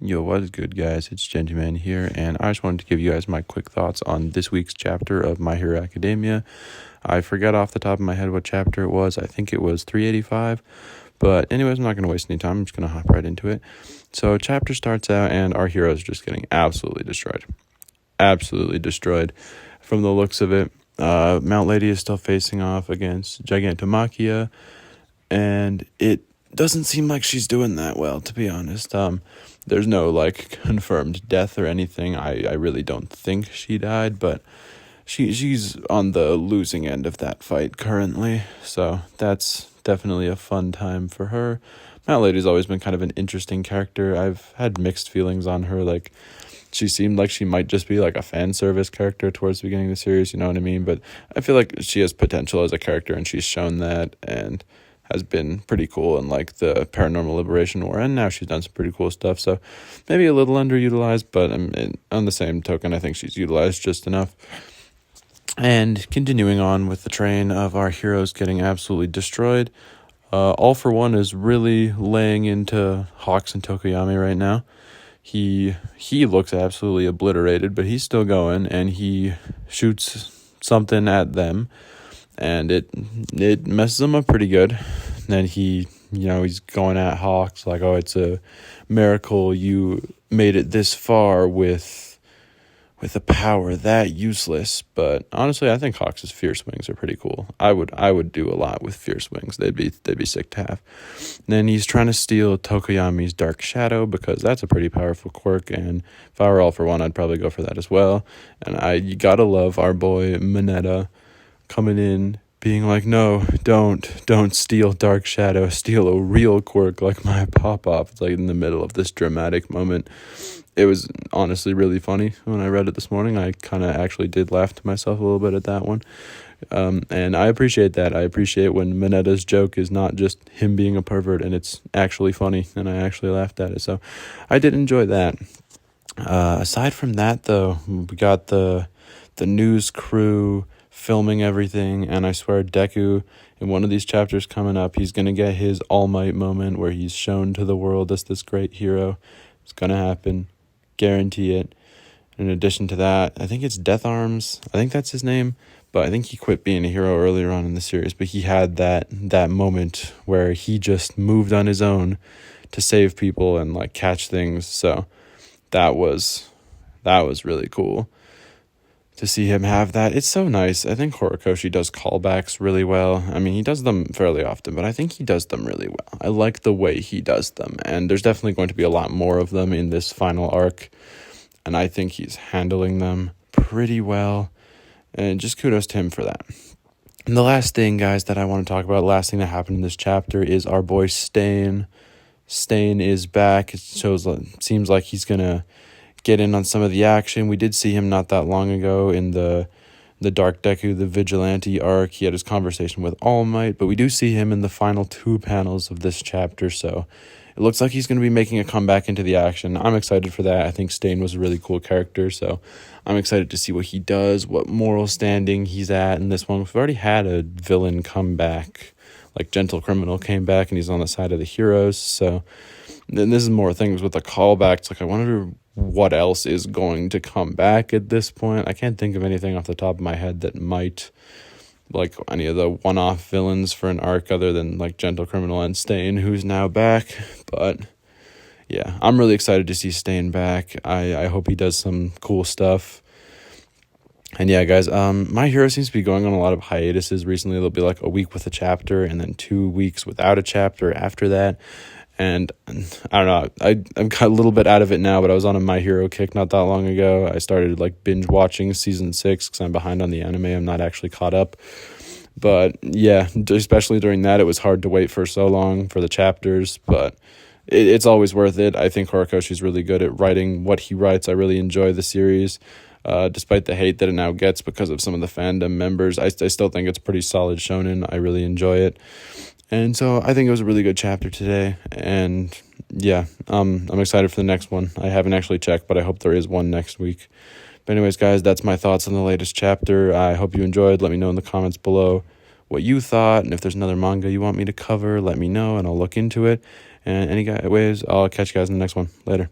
Yo, what is good, guys? It's Gentleman here, and I just wanted to give you guys my quick thoughts on this week's chapter of My Hero Academia. I forgot off the top of my head what chapter it was. I think it was 385. But anyways, I'm not going to waste any time. I'm just going to hop right into it. So chapter starts out, and our hero is just getting absolutely destroyed. Absolutely destroyed. From the looks of it, Mount Lady is still facing off against Gigantomachia, and it doesn't seem like she's doing that well, to be honest. There's no confirmed death or anything. I really don't think she died, but she's on the losing end of that fight currently, so that's definitely a fun time for her. Mount Lady's always been kind of an interesting character. I've had mixed feelings on her. She seemed like she might just be like a fan service character towards the beginning of the series, you know what I mean? But I feel like she has potential as a character, and she's shown that, and has been pretty cool in like the Paranormal Liberation War, and now she's done some pretty cool stuff, so maybe a little underutilized, but on the same token, I think she's utilized just enough. And continuing on with the train of our heroes getting absolutely destroyed, All For One is really laying into Hawks and Tokoyami right now. He looks absolutely obliterated, but he's still going, and he shoots something at them, and it messes him up pretty good. And then he's going at Hawks like, oh, it's a miracle you made it this far with a power that useless. But honestly, I think Hawks' Fierce Wings are pretty cool. I would do a lot with Fierce Wings. They'd be sick to have. And then he's trying to steal Tokoyami's Dark Shadow, because that's a pretty powerful quirk, and if I were All For One, I'd probably go for that as well. And you gotta love our boy Mineta coming in, being like, no, don't steal Dark Shadow, steal a real quirk like my pop-off. It's like in the middle of this dramatic moment. It was honestly really funny when I read it this morning. I kind of actually did laugh to myself a little bit at that one. And I appreciate that. I appreciate when Mineta's joke is not just him being a pervert, and it's actually funny, and I actually laughed at it. So I did enjoy that. Aside from that, though, we got the news crew filming everything, and I swear Deku, in one of these chapters coming up, he's going to get his All Might moment where he's shown to the world as this great hero. It's going to happen. Guarantee it. In addition to that, I think it's Death Arms. I think that's his name, but I think he quit being a hero earlier on in the series, but he had that moment where he just moved on his own to save people and like catch things. So that was really cool to see him have that. It's so nice. I think Horikoshi does callbacks really well. I mean, he does them fairly often, but I think he does them really well. I like the way he does them, and there's definitely going to be a lot more of them in this final arc, and I think he's handling them pretty well, and just kudos to him for that. And the last thing, guys, that I want to talk about, last thing that happened in this chapter, is our boy Stain. Stain is back. It seems like he's gonna get in on some of the action. We did see him not that long ago in the Dark Deku, the Vigilante arc. He had his conversation with All Might, but we do see him in the final 2 panels of this chapter, so it looks like he's going to be making a comeback into the action. I'm excited for that. I think Stain was a really cool character, so I'm excited to see what he does, what moral standing he's at in this one. We've already had a villain come back, like Gentle Criminal came back, and he's on the side of the heroes, so then this is more things with the callbacks. Like, I wonder what else is going to come back at this point. I can't think of anything off the top of my head that might, like, any of the one-off villains for an arc other than, like, Gentle Criminal and Stain, who's now back. But, yeah, I'm really excited to see Stain back. I hope he does some cool stuff. And, yeah, guys, My Hero seems to be going on a lot of hiatuses recently. There'll be, like, a week with a chapter and then 2 weeks without a chapter after that. And I don't know, I'm kind of a little bit out of it now, but I was on a My Hero kick not that long ago. I started like binge watching season 6 because I'm behind on the anime. I'm not actually caught up. But yeah, especially during that, it was hard to wait for so long for the chapters, but it's always worth it. I think Horikoshi's really good at writing what he writes. I really enjoy the series, despite the hate that it now gets because of some of the fandom members. I still think it's pretty solid shonen. I really enjoy it. And so I think it was a really good chapter today, and yeah, I'm excited for the next one. I haven't actually checked, but I hope there is one next week. But anyways, guys, that's my thoughts on the latest chapter. I hope you enjoyed. Let me know in the comments below what you thought, and if there's another manga you want me to cover, let me know, and I'll look into it. And anyways, I'll catch you guys in the next one. Later.